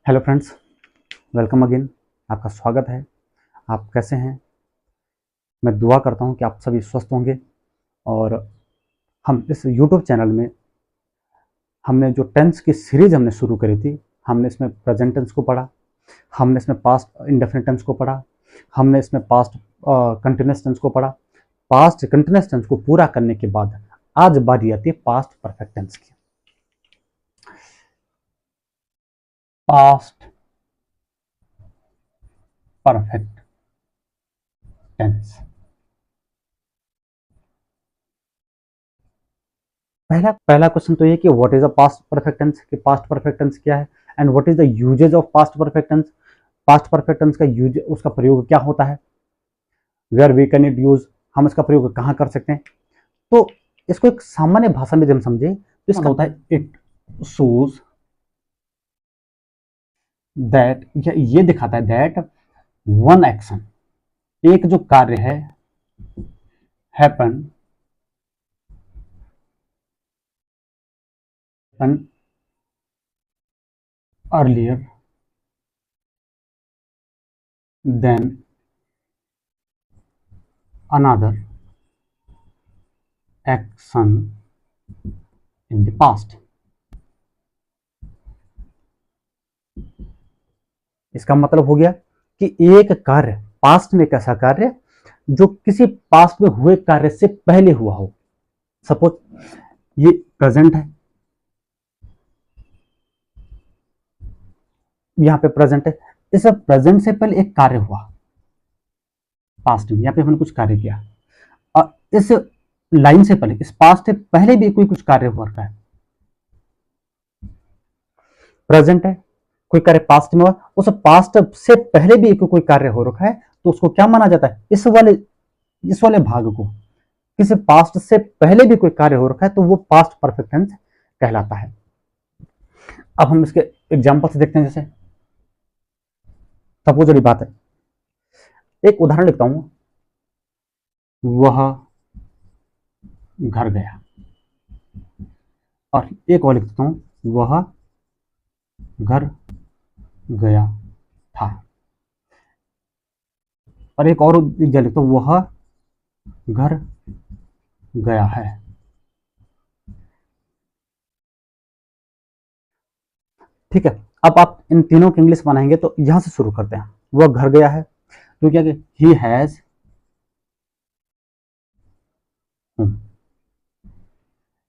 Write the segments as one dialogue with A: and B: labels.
A: Hello friends, welcome again. आपका स्वागत है। आप कैसे हैं? मैं दुआ करता हूं कि आप सभी स्वस्थ होंगे। और हम इस यूट्यूब चैनल में हमने जो टेंस की सीरीज हमने शुरू करी थी, हमने इसमें प्रेजेंट टेंस को पढ़ा, हमने इसमें पास्ट इंडेफिनिट टेंस को पढ़ा, हमने इसमें पास्ट कंटिन्यूस टेंस को पढ़ा। पास्ट कंटिन्यूस टेंस को पूरा करने के बाद आज बारी आती है पास्ट परफेक्ट टेंस की। पास्ट परफेक्ट टेंस, पहला पहला क्वेश्चन तो ये कि what is the past perfect tense, कि पास्ट परफेक्ट टेंस क्या है and what is the usages of past perfect tense. Past perfect tense का यूज, उसका प्रयोग क्या होता है, where we can it use, हम इसका प्रयोग कहाँ कर सकते हैं। तो इसको एक सामान्य भाषा में जब हम समझे तो इसका होता है इट शोज दैट, ये दिखाता है दैट वन एक्शन, एक जो कार्य है, happen earlier than another action in the past। इसका मतलब हो गया कि एक कार्य पास्ट में, कैसा कार्य जो किसी पास्ट में हुए कार्य से पहले हुआ हो। सपोज ये प्रेजेंट है, यहां पे प्रेजेंट है, इस प्रेजेंट से पहले एक कार्य हुआ पास्ट में, यहां पे हमने कुछ कार्य किया, और इस लाइन से पहले, इस पास्ट से पहले भी कोई कुछ कार्य हुआ है। प्रेजेंट है, कोई कार्य पास्ट में हुआ, उस पास्ट से पहले भी कोई कार्य हो रखा है, तो उसको क्या माना जाता है, इस वाले भाग को, किसी पास्ट से पहले भी कोई कार्य हो रखा है तो वो पास्ट परफेक्ट टेंस कहलाता है। अब हम इसके एग्जांपल से देखते हैं। जैसे सपोज वाली बात है, एक उदाहरण लिखता हूं, वह घर गया, और एक और लिखता हूं, वह घर गया था, और एक और लिखता हूं, वह घर गया है। ठीक है, अब आप इन तीनों की इंग्लिश बनाएंगे तो यहां से शुरू करते हैं। वह घर गया है तो क्या, ही हैज,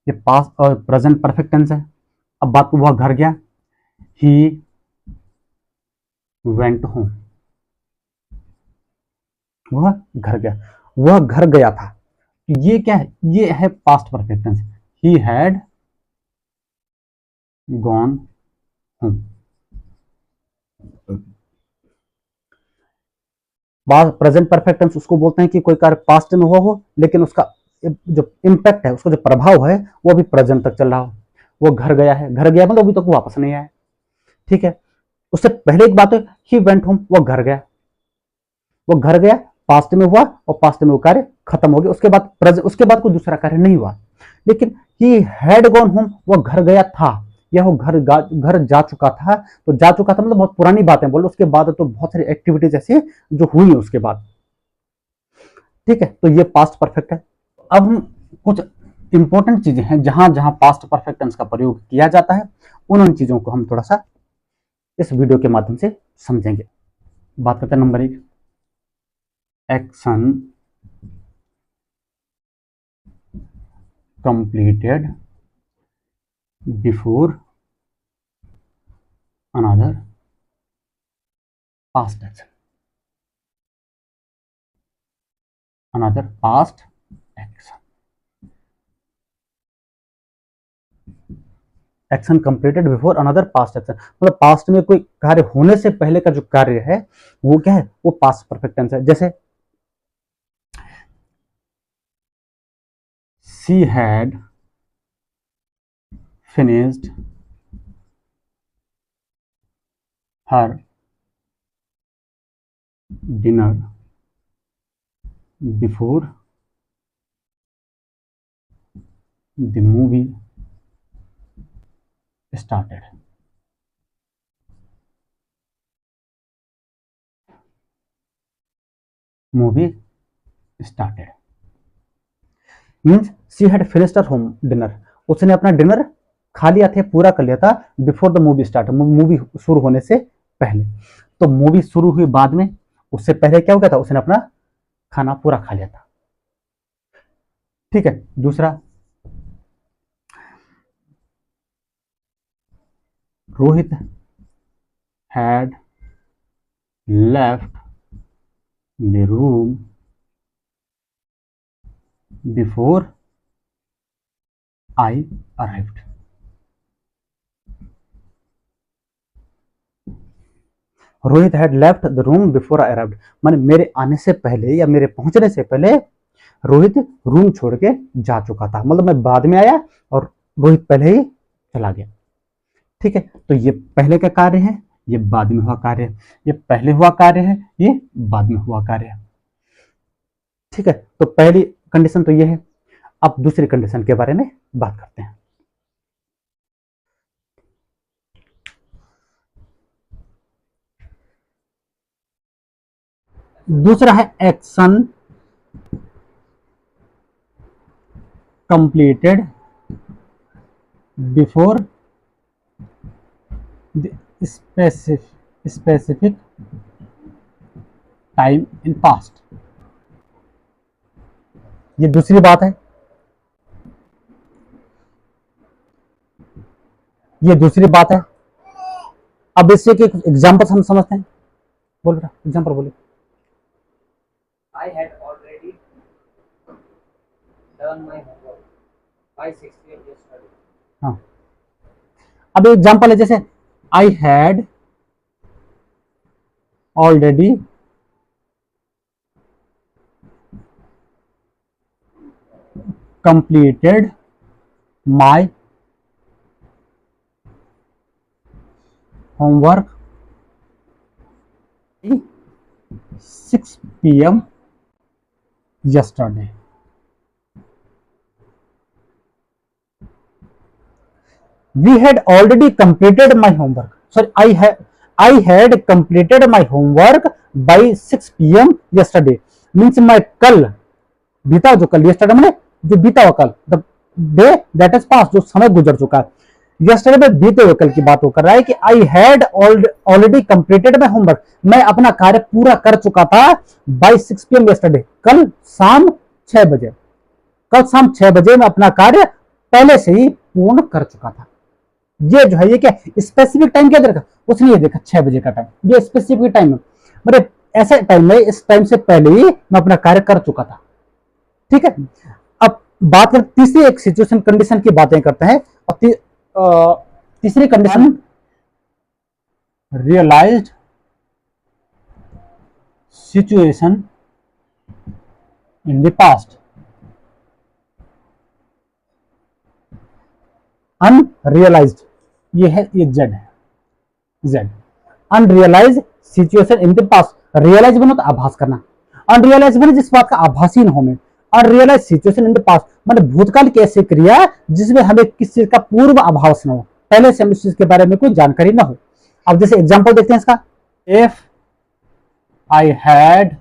A: ये पास्ट और प्रेजेंट परफेक्ट टेंस है। अब बात को, वह घर गया, ही वेंट होम, वह घर गया, वह घर गया था, ये क्या है, ये है past perfect tense, he had gone home. Present perfect tense उसको बोलते हैं कि कोई कार्य पास्ट में हुआ हो लेकिन उसका जो इम्पैक्ट है, उसका जो प्रभाव है वो अभी प्रेजेंट तक चल रहा हो। वो घर गया है, घर गया मतलब अभी तक वापस नहीं आया। ठीक है, उससे पहले एक बात है, ही वेंट होम, वो घर गया, वो घर गया पास्ट में हुआ, और पास्ट में वो कार्य खत्म हो गया, उसके बाद कोई दूसरा कार्य नहीं हुआ। लेकिन ही हैड गॉन होम, वो घर गया था, या वो घर जा चुका था, तो जा चुका था मतलब बहुत पुरानी बातें बोलो, उसके बाद तो बहुत सारी एक्टिविटीज ऐसी जो हुई है उसके बाद। ठीक है, तो ये पास्ट परफेक्ट है। अब हम कुछ इंपॉर्टेंट चीजें हैं जहां जहां पास्ट परफेक्ट टेंस का प्रयोग किया जाता है, उन चीजों को हम थोड़ा सा इस वीडियो के माध्यम से समझेंगे। बात करते हैं number 1, action completed before another past action, another past action। Action completed before another past action, मतलब पास्ट में कोई कार्य होने से पहले का जो कार्य है वो क्या है, वो पास्ट परफेक्ट टेंस है। जैसे she had finished her dinner before the movie started. Movie started means she had finished her home dinner, उसने अपना डिनर खा लिया था, पूरा कर लिया था before the movie start, movie शुरू होने से पहले। तो मूवी शुरू हुई बाद में, उससे पहले क्या हो गया था, उसने अपना खाना पूरा खा लिया था। ठीक है, दूसरा Rohit had left the room before I arrived. Rohit had left the room before I arrived, माने मेरे आने से पहले या मेरे पहुंचने से पहले रोहित रूम छोड़ के जा चुका था, मतलब मैं बाद में आया और रोहित पहले ही चला गया। ठीक है, तो ये पहले का कार्य है, ये बाद में हुआ कार्य है, ये पहले हुआ कार्य है, ये बाद में हुआ कार्य है। ठीक है, तो पहली कंडीशन तो ये है। अब दूसरी कंडीशन के बारे में बात करते हैं। दूसरा है action completed before the specific time in past. ये दूसरी बात है, ये दूसरी बात है। अब इससे के एग्जांपल्स हम समझते हैं। बोल रहा एग्जांपल बोले।
B: I had already done my homework by 6 p.m. yesterday.
A: हाँ, अब एग्जांपल है जैसे I had already completed my homework 6 p.m. yesterday. We had already completed my homework. Sorry, I had completed my homework by 6 p.m. yesterday. Means मैं कल बीता, जो कल yesterday मैंने जो बीता हुआ कल, the day that is past, जो समय गुजर चुका है। yesterday में बीते हुए कल की बात वो कर रहा है कि I had already completed my homework, मैं अपना कार्य पूरा कर चुका था by 6 p.m. yesterday, कल शाम 6 बजे। कल शाम 6 बजे मैं अपना कार्य पहले से ही पूर्ण कर चुका था। ये जो है ये क्या स्पेसिफिक टाइम क्या देखा, उसने ये देखा 6 बजे का टाइम, ये स्पेसिफिक टाइम है, मतलब ऐसे टाइम में, इस टाइम से पहले ही मैं अपना कार्य कर चुका था। ठीक है, अब बात करते तीसरी एक सिचुएशन कंडीशन की बातें करते हैं। और तीसरी condition realized situation in the past. Unrealized, ये है, ये जेड है, Z. Unrealize situation in the past, realize बनो तो आभास करना, अनरियलाइज बने जिस बात का आभासी न हो में। Unrealize situation in the past मतलब भूतकाल की ऐसी क्रिया जिसमें हमें किसी चीज का पूर्व आभास न हो, पहले से हमें इस चीज के बारे में कोई जानकारी न हो। अब जैसे एग्जांपल देखते हैं इसका, if I had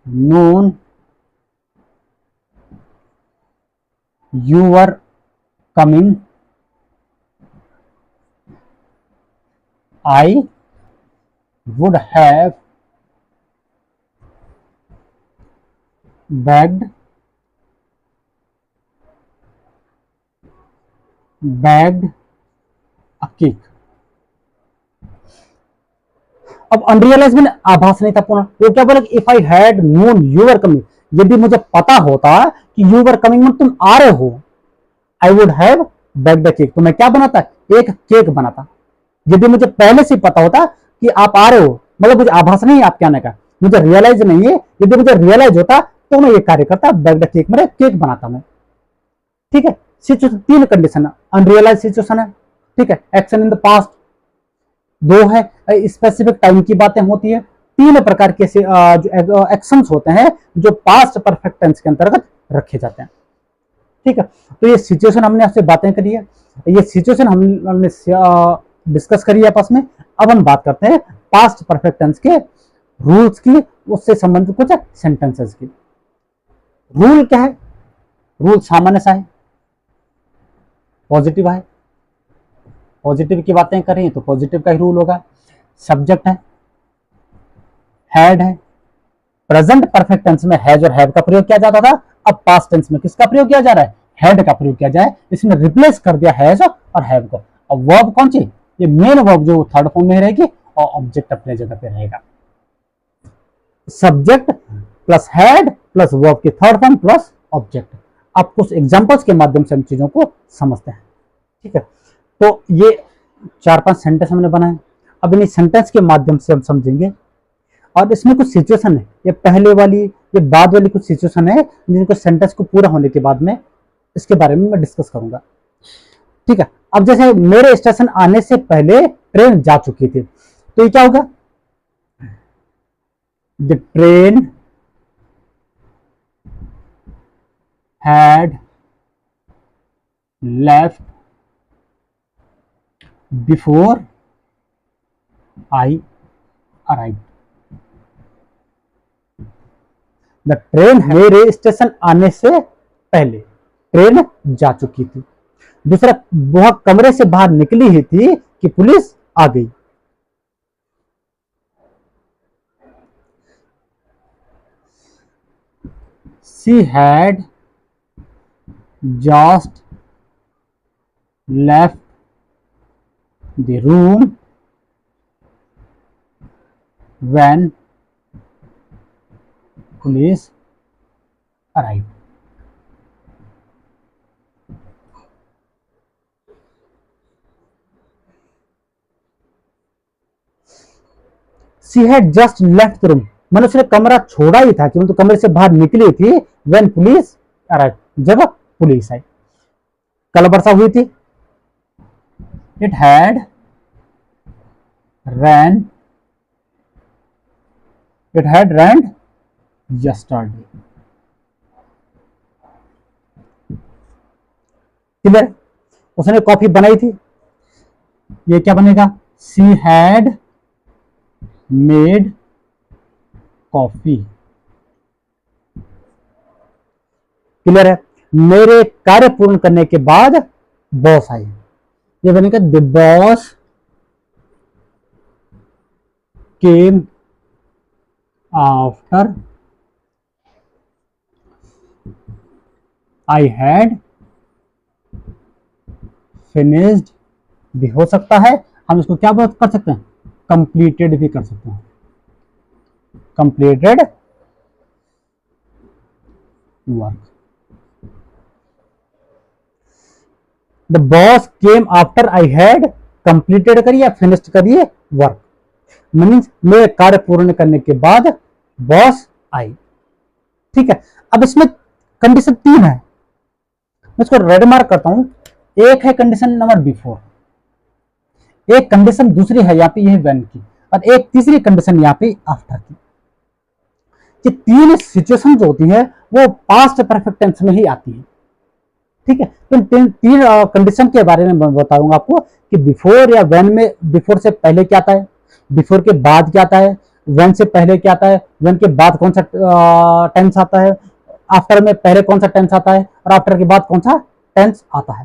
A: known you were coming I would have bagged a cake. अब अनरियलाइज में आभास नहीं था पूर्ण, वो क्या बोला, if I had known you were coming, यदि मुझे पता होता कि यू वर कमिंग मतलब तुम आ रहे हो, I would have bagged a cake, तो मैं क्या बनाता, एक केक बनाता। यदि मुझे पहले से पता होता कि आप आ रहे हो, मतलब मुझे आभास नहीं है आपके आने का, मुझे रियलाइज नहीं है, यदि मुझे रियलाइज होता तो मैं ये कार्य करता, बैग्ड केक, मेरे केक बनाता मैं। ठीक है, सिचुएशन तीन कंडीशन है, अनरियलाइज सिचुएशन है, ठीक है, एक्शन इन द पास्ट दो है, स्पेसिफिक टाइम की बातें होती है, तीन प्रकार के जो एक्शंस होते हैं जो पास्ट परफेक्ट टेंस के अंतर्गत रखे जाते हैं। ठीक है, तो ये सिचुएशन हमने आपसे बातें करी है, ये सिचुएशन हमने डिस्कस करिए आपस में। अब हम बात करते हैं पास्ट परफेक्ट टेंस के रूल्स की, उससे संबंधित कुछ सेंटेंसेस की। रूल क्या है? रूल सामान्य सा है, पॉजिटिव है, पॉजिटिव की बातें करें तो पॉजिटिव का ही रूल होगा। सब्जेक्ट है, हैड है। प्रेजेंट परफेक्ट टेंस में हैज और हैव का प्रयोग किया जाता था, अब पास्ट टेंस में किसका प्रयोग किया जा रहा है? हैड का प्रयोग किया जाए। इसमें रिप्लेस कर दिया हैज और हैव को। अब वर्ब कौन सी? ये मेन वर्ब जो थर्ड फॉर्म में रहेगी और ऑब्जेक्ट अपने जगह पे रहेगा। Subject plus had plus verb की थर्ड फॉर्म प्लस ऑब्जेक्ट। आप कुछ एग्जांपल्स के माध्यम से हम चीजों को समझते हैं, ठीक है। तो ये 4-5 सेंटेंस हमने बनाए। अब इन सेंटेंस के माध्यम से हम समझेंगे, और इसमें कुछ सिचुएशन है, ये पहले वाली ये बाद वाली कुछ सिचुएशन है जिनको सेंटेंस को पूरा होने के बाद में इसके बारे में मैं डिस्कस करूंगा, ठीक है। अब जैसे मेरे स्टेशन आने से पहले ट्रेन जा चुकी थी, तो ये क्या होगा? The train had left before I arrive. The train मेरे स्टेशन आने से पहले ट्रेन जा चुकी थी। दूसरा, वह कमरे से बाहर निकली ही थी कि पुलिस आ गई। She had just left the room when police arrive. She had just left the room, मैंने उसने कमरा छोड़ा ही था कि तो कमरे से बाहर निकली थी। व्हेन पुलिस अराइव, जब पुलिस आई। कल वर्षा हुई थी। It had rained, it had rained yesterday. Clear? उसने कॉफी बनाई थी, ये क्या बनेगा? She had made coffee. Clear है? मेरे कार्य पूर्ण करने के बाद बॉस आए, ये बनेगा the boss came after I had finished. भी हो सकता है, हम इसको क्या बात कर सकते हैं? कंप्लीटेड भी कर सकते हैं, completed work. The boss came after I had completed करिए, फिनिश्ड करिए वर्क, मीन्स मेरे कार्य पूर्ण करने के बाद बॉस आई, ठीक है। अब इसमें कंडीशन 3 है, मैं इसको रेड मार्क करता हूं। एक है कंडीशन नंबर बिफोर, एक कंडीशन दूसरी है यहाँ पे ये व्हेन की, और एक तीसरी कंडीशन यहाँ पे आफ्टर की। ये 3 सिचुएशन जो होती है वो पास्ट परफेक्ट टेंस में ही आती है, ठीक है। तो 3 कंडीशन के बारे में मैं बताऊंगा आपको कि बिफोर या व्हेन में बिफोर से पहले क्या आता है, बिफोर के बाद क्या आता है, व्हेन से पहले क्या आता है, व्हेन के बाद कौन सा टेंस आता है, आफ्टर में पहले कौन सा टेंस आता है, और आफ्टर के बाद कौन सा टेंस आता है,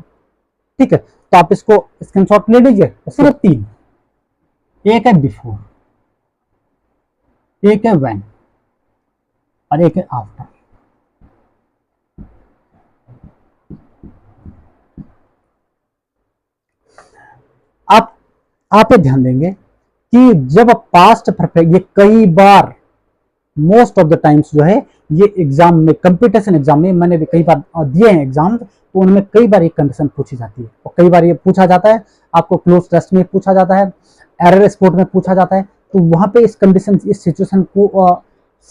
A: ठीक है। तो आप इसको स्क्रीनशॉट ले लीजिए। सिर्फ 3, एक है बिफोर, एक है व्हेन और एक है आफ्टर। आप ये ध्यान देंगे कि जब पास्ट परफेक्ट, ये कई बार मोस्ट ऑफ द टाइम्स जो है ये एग्जाम में, कंपटीशन एग्जाम में मैंने भी कई बार दिए हैं एग्जाम, तो उनमें कई बार एक कंडीशन पूछी जाती है, और कई बार ये पूछा जाता है आपको क्लोज टेस्ट में पूछा जाता है, एरर स्पोर्ट में पूछा जाता है। तो वहां पे इस कंडीशन, इस सिचुएशन को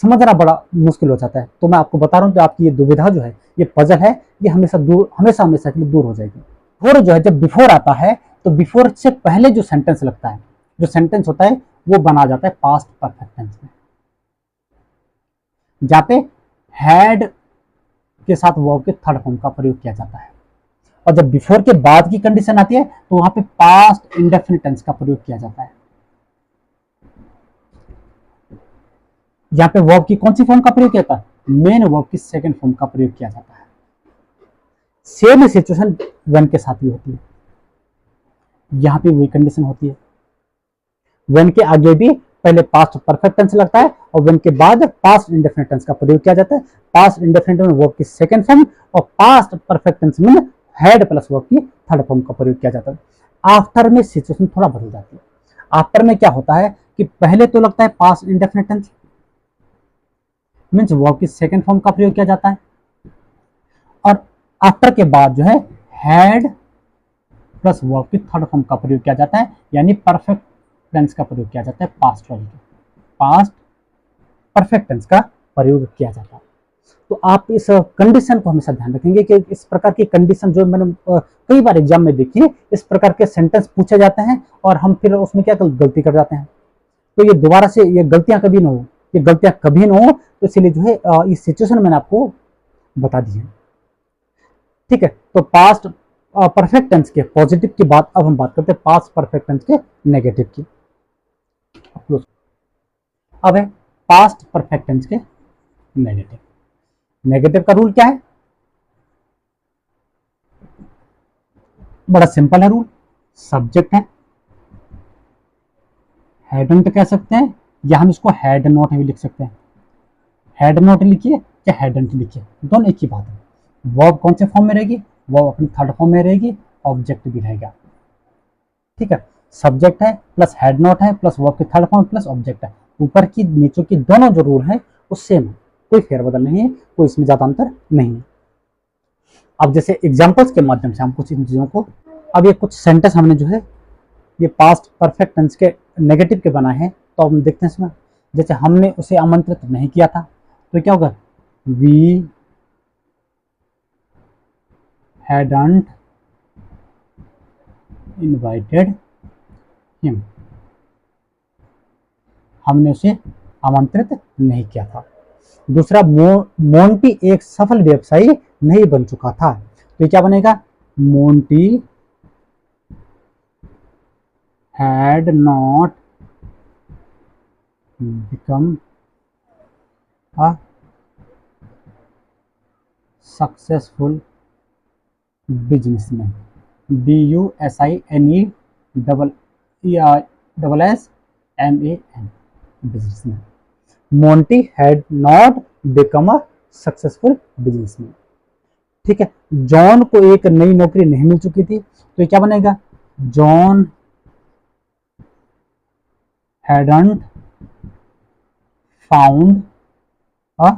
A: समझना बड़ा मुश्किल हो जाता है। तो मैं आपको बता रहा हूँ कि आपकी ये दुविधा जो है, ये पजल है, ये हमेशा दूर, हमेशा हमेशा के लिए दूर हो जाएगी। और जो है जब बिफोर आता है तो बिफोर से पहले जो सेंटेंस लगता है, जो सेंटेंस होता है वो बना जाता है पास्ट परफेक्ट टेंस में, जहां पे हैड के साथ वर्ब के थर्ड फॉर्म का प्रयोग किया जाता है। और जब बिफोर के बाद की कंडीशन आती है तो वहां पे पास्ट इंडेफिनिट टेंस का प्रयोग किया जाता है। यहाँ पे वर्ब की कौन सी फॉर्म का प्रयोग किया था, मेन वर्ब की सेकंड फॉर्म का प्रयोग किया जाता है। सेम सिचुएशन व्हेन के साथ भी होती है, यहाँ पे वही कंडीशन होती है। व्हेन के आगे भी पहले पास्ट परफेक्ट टेंस लगता है और व्हेन के बाद पास्ट इंडेफिनिट टेंस का प्रयोग किया जाता है। पास्ट इंडेफिनिट में वर्ब की सेकंड फॉर्म और पास्ट परफेक्ट टेंस में हैड प्लस वर्ब की थर्ड फॉर्म का प्रयोग किया जाता है। आफ्टर में सिचुएशन थोड़ा बदल जाती है। आफ्टर में क्या होता है कि पहले तो लगता है past indefinite tense, means verb की सेकंड फॉर्म का प्रयोग किया जाता है, और आफ्टर के बाद जो है हैड प्लस वर्ब की थर्ड फॉर्म का प्रयोग किया जाता है, यानी परफेक्ट टेंस का प्रयोग किया जाता है। पास्ट परफेक्ट टेंस का प्रयोग किया जाता है। तो आप इस कंडीशन को हमेशा ध्यान रखेंगे कि इस प्रकार की कंडीशन जो मैंने कई बार एग्जाम में देखी है, इस प्रकार के सेंटेंस पूछे जाते हैं और हम फिर उसमें क्या गलती कर जाते हैं। तो ये दोबारा से ये गलतियां कभी ना हो, ये गलतियां कभी ना हो, तो इसलिए जो है इस सिचुएशन मैंने आपको बता दी है। ठीक है, तो पास्ट परफेक्ट टेंस के पॉजिटिव की बात अब हम बात करते हैं पास्ट परफेक्ट टेंस के नेगेटिव की। अब है पास्ट परफेक्ट टेंस के नेगेटिव। नेगेटिव का रूल क्या है, बड़ा सिंपल है रूल। सब्जेक्ट है, हैडंट कह सकते हैं या हम इसको हैड नॉट भी लिख सकते हैं। हैड नॉट लिखिए या हैडंट लिखिए, दोनों एक ही बात है। वर्ब कौन से फॉर्म में रहेगी, वर्ब अपनी थर्ड फॉर्म में रहेगी, ऑब्जेक्ट भी रहेगा। ठीक है, सब्जेक्ट है प्लस हैड नॉट है प्लस वर्ब की थर्ड फॉर्म प्लस ऑब्जेक्ट है। ऊपर की नीचे की दोनों जो रूल है वो सेम है, कोई फेरबदल नहीं है, कोई इसमें ज्यादा अंतर नहीं है। अब जैसे एग्जांपल्स के माध्यम से हम कुछ इन चीजों को, अब ये कुछ सेंटेंस हमने जो है ये पास्ट परफेक्ट टेंस के नेगेटिव के बनाए हैं, तो हम देखते हैं इसमें। जैसे हमने उसे आमंत्रित नहीं किया था, तो क्या होगा, वी hadn't invited him, हमने उसे आमंत्रित नहीं किया था। दूसरा, मोंटी एक सफल व्यवसायी नहीं बन चुका था, तो ये क्या बनेगा, Monty had not become a successful businessman, BUSINE SSMAN, businessman. Monty had not become a successful businessman. ठीक है, जॉन को एक नई नौकरी नहीं मिल चुकी थी, तो ये क्या बनेगा, John hadn't found a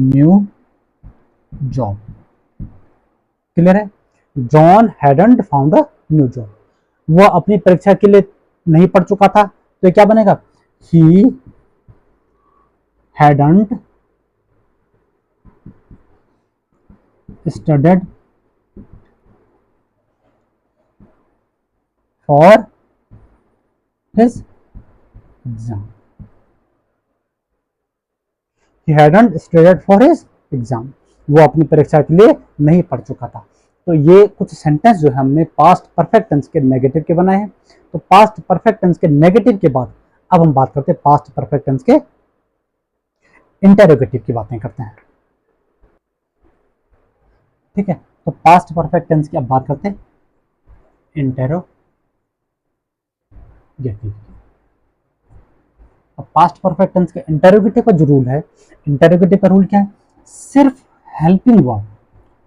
A: new job। Clear है, John hadn't found a new job, वह अपनी परीक्षा के लिए नहीं पढ़ चुका था, तो ये क्या बनेगा, ही hadn't studied for his exam, he hadn't studied for his exam, वो अपनी परीक्षा के लिए नहीं पढ़ चुका था। तो ये कुछ सेंटेंस जो है हमने पास्ट परफेक्ट टेंस के नेगेटिव के बनाए हैं। तो पास्ट परफेक्ट टेंस के नेगेटिव के बाद अब हम बात करते हैं पास्ट परफेक्ट टेंस के इंटरोगेटिव की बातें करते हैं। ठीक है, तो पास्ट परफेक्ट टेंस की अब बात करते हैं इंटरोगेटिव। अब पास्ट परफेक्ट टेंस के इंटरोगेटिव का जो रूल है, इंटरोगेटिव का रूल क्या है, सिर्फ हेल्पिंग वर्ब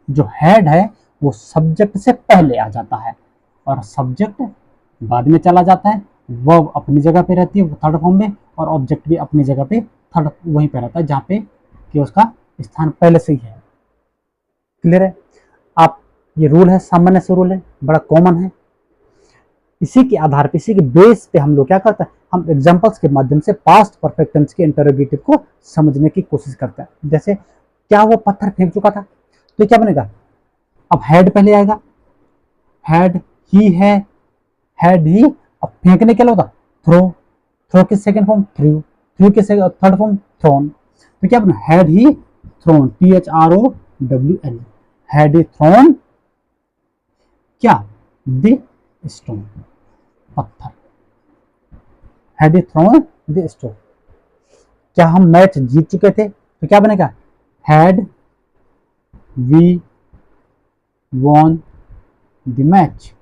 A: जो हेड है वो सब्जेक्ट से पहले आ जाता है और सब्जेक्ट बाद में चला जाता है। वर्ब अपनी जगह पे रहती है थर्ड फॉर्म में, और ऑब्जेक्ट भी अपनी जगह पे थर्ड वहीं पे रहता है जहाँ पे कि उसका स्थान पहले से ही है। क्लियर है, आप ये रूल है, सामान्य से रूल है, बड़ा कॉमन है। इसी के आधार पे, इसी के बेस पे हम लोग क्या करते हैं, हम एग्जांपल्स के माध्यम से पास्ट परफेक्ट टेंस के इंटरोगेटिव को समझने की कोशिश करते हैं। जैसे क्या वो पत्थर फेंक चुका था, तो क्या बनेगा, अब हेड पहले आएगा, हैड ही है, हैड ही, अब फेंकने के लिए होता थ्रो, थ्रो की सेकंड फॉर्म थ्रू, थ्रू की थर्ड फॉर्म थ्रोन, तो क्या बना, had he thrown, THROWN, had he thrown क्या, द स्टोन, पत्थर, had he thrown the stone. क्या हम मैच जीत चुके थे? तो क्या बनेगा? Had we won the match.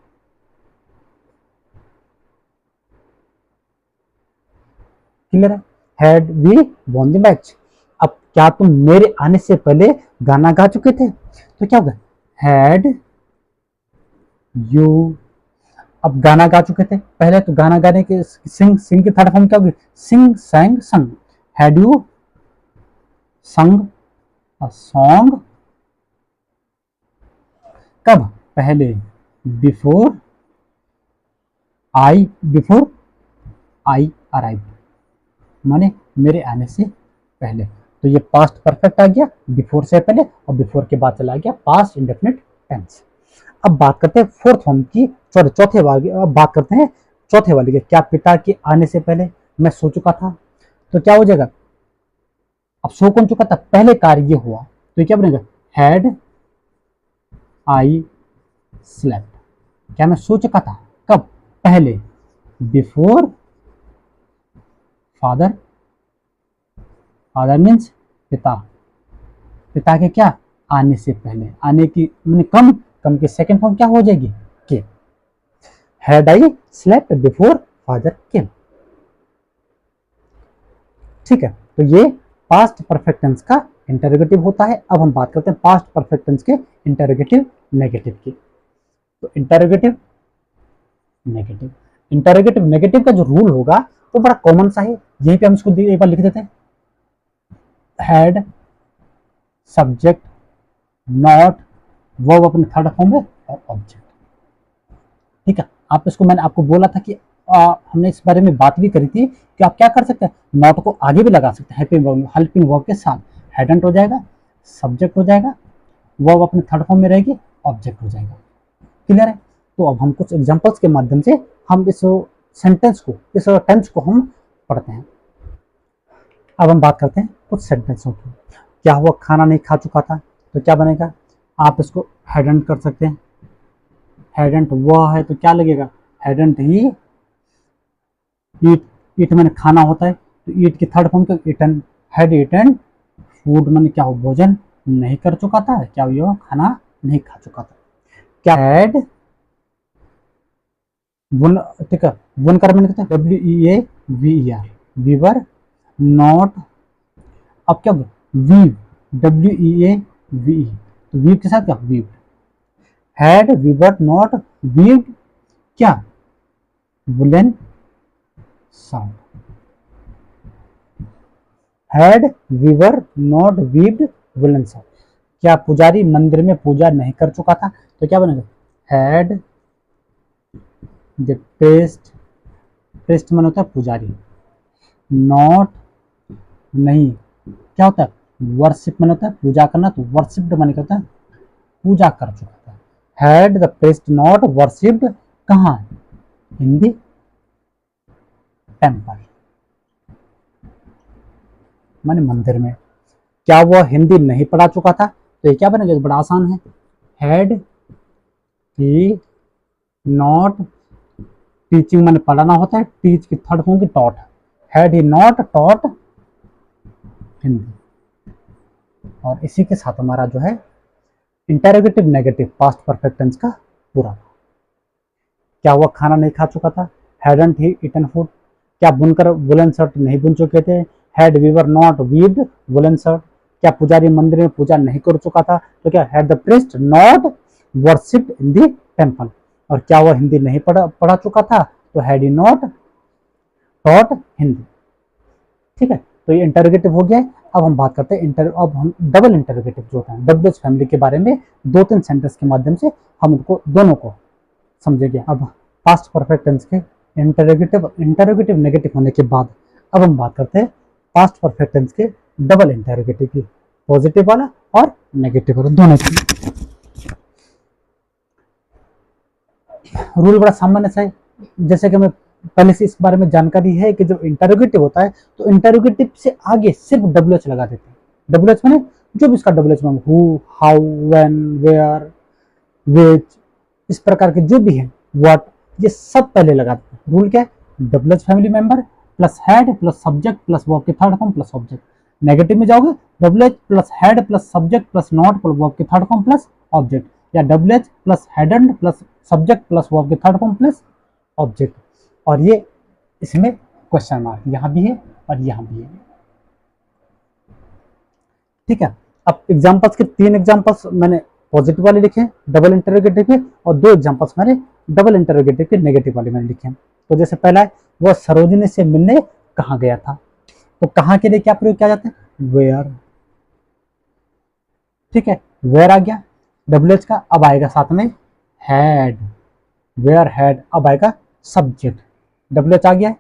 A: Clear है? Had we won the match. अब क्या तुम मेरे आने से पहले गाना गा चुके थे? तो क्या होगा? Had you. अब गाना गा चुके थे पहले, तो गाना गाने के सिंग, सिंग की थर्ड फॉर्म क्या होगी? सिंग, सैंग, संग। हैड यू संग अ सॉन्ग? कब? पहले। बिफोर बिफोर आई अराइव, माने मेरे आने से पहले। तो ये पास्ट परफेक्ट आ गया बिफोर से पहले, और बिफोर के बाद चला गया पास्ट इंडेफिनिट टेंस। अब बात करते हैं फोर्थ फॉर्म की, सॉरी चौथे वाली। अब बात करते हैं चौथे वाली की। क्या पिता के आने से पहले मैं सो चुका था? तो क्या हो जाएगा? अब सो कौन चुका था? पहले कार्य ये हुआ, तो ये क्या बनेगा? Had I slept. क्या मैं सो चुका था? कब? पहले। बिफोर फादर, फादर मीन्स पिता, पिता के क्या? आने से पहले। आने की मैंने कम, कम की सेकंड फॉर्म क्या हो जाएगी? के। Had I slept before father came. ठीक है, तो ये पास्ट परफेक्ट टेंस का इंटरोगेटिव होता है। अब हम बात करते हैं पास्ट परफेक्ट टेंस के इंटरोगेटिव नेगेटिव की। तो इंटरोगेटिव नेगेटिव, इंटरोगेटिव नेगेटिव का जो रूल होगा वो बड़ा कॉमन सा है। यहीं पे हम इसको एक बार लिख देते हैं। हैड, सब्जेक्ट, नॉट, वर्ब अपने थर्ड फॉर्म में, और ऑब्जेक्ट। ठीक है, आप इसको, मैंने आपको बोला था कि हमने इस बारे में बात भी करी थी कि आप क्या कर सकते हैं, नॉट को आगे भी लगा सकते हैं हेल्पिंग वर्ब के साथ। हेडेंट हो जाएगा, सब्जेक्ट हो जाएगा, वर्ब अपने थर्ड फॉर्म में रहेगी, ऑब्जेक्ट हो जाएगा। क्लियर है? तो अब हम कुछ एग्जांपल्स के माध्यम से हम इस सेंटेंस को, इस टेंस को हम पढ़ते हैं। अब हम बात करते हैं कुछ सेंटेंसों की। क्या हुआ खाना नहीं खा चुका था? तो क्या बनेगा? आप इसको हेडेंट कर सकते हैं। हेडेंट वह है तो क्या लगेगा? हेडेंट ही ईट, ईट मैंने खाना होता है, तो ईट की थर्ड फॉर्म क्या? ईटन। हैड ईटन फूड मैंने क्या हो? भोजन नहीं कर चुका था, क्या हुआ? खाना नहीं खा चुका था। क्या हैड वन, ठीक है, वन कर मैंने कहते हैं WEAVER, वीवर नॉट। अब क्या होगा? वीव, WEAVE, तो वीव के साथ क्या? Weave. Had weaver not weaved क्या? Woollen sound. Had weaver not weaved woollen sound. क्या पुजारी मंदिर में पूजा नहीं कर चुका था? तो क्या बनेगा? हैड द प्रेस्ट, प्रेस्ट मन होता है पुजारी, नॉट नहीं, क्या होता है? वर्शिप मन होता है पूजा करना, तो वर्शिप्ड मन होता है पूजा कर चुका था। Had the priest not worshipped कहाँ? इन द टेम्पल, माने मंदिर में। क्या वह हिंदी नहीं पढ़ा चुका था? तो ये क्या बनेगा? बड़ा आसान है। हैड ही नॉट, टीचिंग मैंने पढ़ाना होता है, टीच की थर्ड फॉर्म की taught. Had he not taught Hindi. और इसी के साथ हमारा जो है interrogative negative past perfect tense का पूरा। क्या वह खाना नहीं खा चुका था? Hadn't he eaten food. क्या बुनकर वुलन शर्ट नहीं बुन चुके थे? Had weaver not weaved woolen shirt. क्या पुजारी मंदिर में पूजा नहीं कर चुका था? तो क्या had the priest not worshipped in the temple. और क्या वह हिंदी नहीं पढ़ा चुका था? तो had he not taught Hindi. ठीक है, तो ये इंटरोगेटिव हो गया है। अब हम बात करते हैं अब हम डबल इंटरोगेटिव जो होता है, WH फैमिली के बारे में 2-3 सेंटेंस के माध्यम से हम उनको दोनों को समझेंगे। अब पास्ट परफेक्ट टेंस के इंटरोगेटिव नेगेटिव होने के बाद अब हम बात करते हैं पास्ट परफेक्ट टेंस के डबल इंटरोगेटिव की, पॉजिटिव वाला और नेगेटिव वाला दोनों की। रूल बड़ा सामान्य सा है, जैसे कि हमें पहले से इस बारे में जानकारी है कि जब इंटरोगेटिव होता है तो इंटरोगेटिव से आगे सिर्फ WH लगा देते हैं। WH माने जो भी इसका WH में who, how, when, where, which, इस प्रकार के जो भी है, व्हाट, ये सब पहले लगा देते हैं। रूल क्या है? WH family member plus had plus subject plus verb की third form plus object. Negative में जाओगे WH plus had plus subject plus not plus verb की थर्ड फॉर्म प्लस ऑब्जेक्ट, या WH plus hadn't plus subject plus verb की third form plus object. और ये इसमें question mark यहाँ भी है और यहाँ भी है। ठीक है, अब एग्जांपल्स के 3 एग्जांपल्स मैंने पॉजिटिव वाले लिखे डबल इंटरोगेटिव के, और 2 एग्जांपल्स मैंने डबल इंटरोगेटिव के नेगेटिव वाले मैंने लिखे हैं। तो जैसे पहला है, वह सरोजिनी से मिलने कहाँ गया था, तो कहाँ के लिए क्या प्रयोग किया जाता है, वेयर। ठीक है, वेयर आ गया WH का, अब आएगा साथ में हैड, वेयर हैड, अब आएगा सब्जेक्ट, WH आ गया,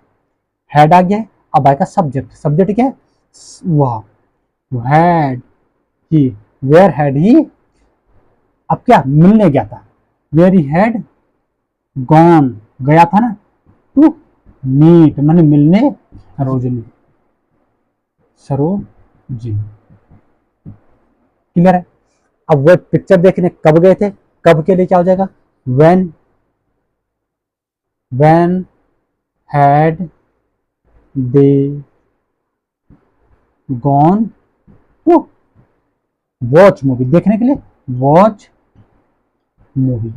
A: हैड आ गया, अब आएगा सब्जेक्ट, सब्जेक्ट क्या है, वह, had he, where had he, अब क्या मिलने गया था, वेयर ही हैड गॉन, गया था ना, टू मीट माने मिलने सरोजिनी, सरोजिनी। क्लियर है। अब वो पिक्चर देखने कब गए थे, कब के लिए क्या हो जाएगा, when, when had they gone to watch movie, देखने के लिए वॉच मूवी।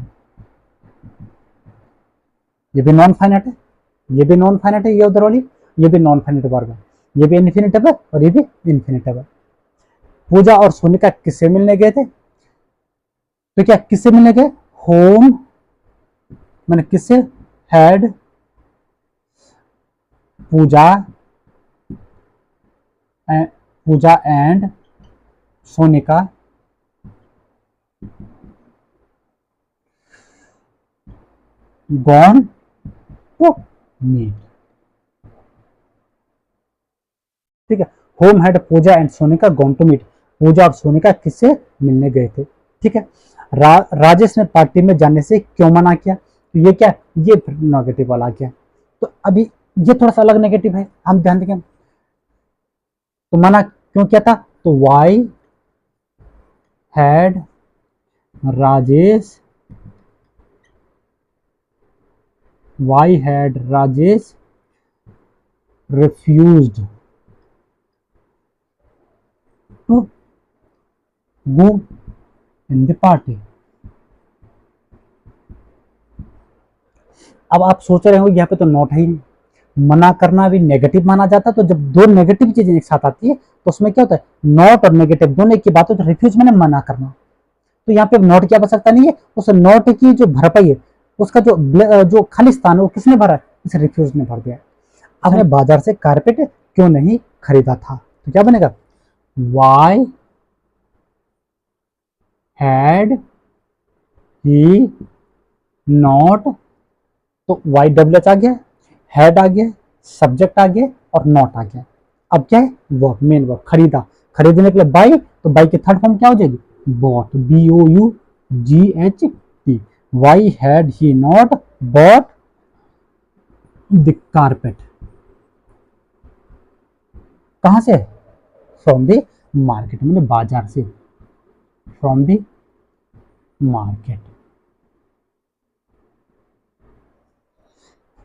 A: ये भी नॉन फाइनाइट है, ये भी नॉन फाइनाइट है, ये उधर वाली, ये भी नॉन फाइनाइट वर्ब है, ये भी इन्फिनिटिव है और ये भी इन्फिनिटिव है। पूजा और सोनिका किससे मिलने गए थे, तो क्या किससे मिलने गए, होम मैंने किससे, had Puja, Puja and Sonika gone to meet. ठीक है, whom had Puja and Sonika gone to meet, Puja और सोनिका किससे मिलने गए थे। ठीक है, राजेश ने पार्टी में जाने से क्यों मना किया, तो ये क्या, ये नेगेटिव वाला गया। तो अभी ये थोड़ा सा अलग नेगेटिव है, हम ध्यान देंगे। तो मना क्यों किया था, तो why had Rajesh, why had Rajesh refused to go in the party। अब आप सोच रहे हो यहाँ पे तो नॉट है ही नहीं, मना करना भी नेगेटिव माना जाता है। तो जब दो नेगेटिव चीजें एक साथ आती है तो उसमें क्या होता है, नॉट और नेगेटिव दोनों एक की बात होती है। रिफ्यूज मैंने मना करना, तो यहाँ पे नॉट क्या बच सकता नहीं है, उस नॉट की जो भरपाई है, उसका जो खाली स्थान है वो किसने भरा है, इस रिफ्यूज ने भर दिया। आपने बाजार से कारपेट क्यों नहीं खरीदा था, तो क्या बनेगा, वाई हैड ही नॉट, तो वाई WH आ गया, हैड आ गया, सब्जेक्ट आ गया और नॉट आ गया। अब क्या है, वर्ब, मेन वर्ब, खरीदा, खरीदने के लिए बाई, तो बाई की थर्ड फॉर्म क्या हो जाएगी, bought, BOUGHT। Why had he not bought the carpet, कहां से, फ्रॉम द मार्केट, मैंने बाजार से, फ्रॉम द मार्केट।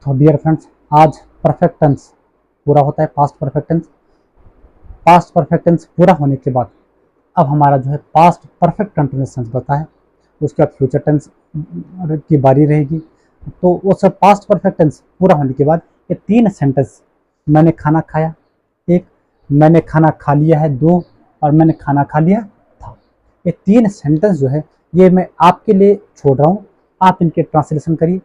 A: तो डियर फ्रेंड्स, आज परफेक्ट टेंस पूरा होता है, past perfect tense. Past perfect tense पूरा होने के बाद अब हमारा जो है पास्ट परफेक्ट कंटिन्यूअस टेंस बता है, उसके बाद फ्यूचर टेंस की बारी रहेगी। तो वो सब पास्ट परफेक्ट टेंस पूरा होने के बाद ये 3 सेंटेंस, मैंने खाना खाया 1, मैंने खाना खा लिया है 2, और मैंने खाना खा लिया था, ये 3 सेंटेंस जो है ये मैं आपके लिए छोड़ रहा हूँ, आप इनके ट्रांसलेशन करिए।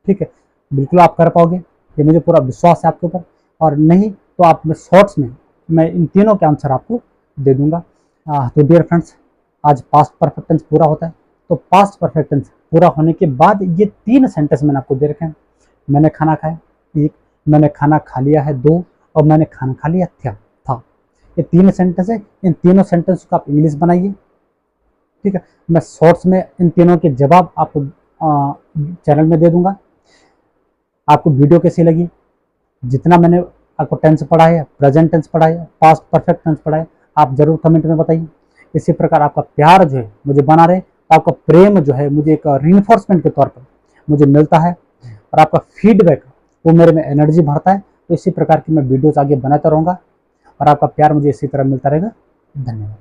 A: ठीक है, बिल्कुल आप कर पाओगे, ये मुझे पूरा विश्वास है आपके ऊपर, और नहीं तो आप शॉर्ट्स में मैं इन तीनों के आंसर आपको दे दूंगा। तो डियर फ्रेंड्स, आज पास्ट परफेक्ट टेंस पूरा होता है। तो पास्ट परफेक्ट टेंस पूरा होने के बाद ये 3 सेंटेंस मैंने आपको दे रखे हैं, मैंने खाना खाया 1, मैंने खाना खा लिया है 2, और मैंने खाना खा लिया था। ये 3 सेंटेंस है, इन तीनों सेंटेंस को आप इंग्लिश बनाइए। ठीक है, मैं शॉर्ट्स में इन तीनों के जवाब आपको चैनल में दे दूंगा। आपको वीडियो कैसी लगी, जितना मैंने आपको टेंस पढ़ाया, प्रेजेंट टेंस पढ़ाया, पास्ट परफेक्ट टेंस पढ़ाया, आप जरूर कमेंट में बताइए। इसी प्रकार आपका प्यार जो है मुझे बना रहे, तो आपका प्रेम जो है मुझे एक रीइंफोर्समेंट के तौर पर मुझे मिलता है, और आपका फीडबैक वो मेरे में एनर्जी भरता है। तो इसी प्रकार की मैं वीडियोज़ आगे बनाता रहूँगा और आपका प्यार मुझे इसी तरह मिलता रहेगा। धन्यवाद।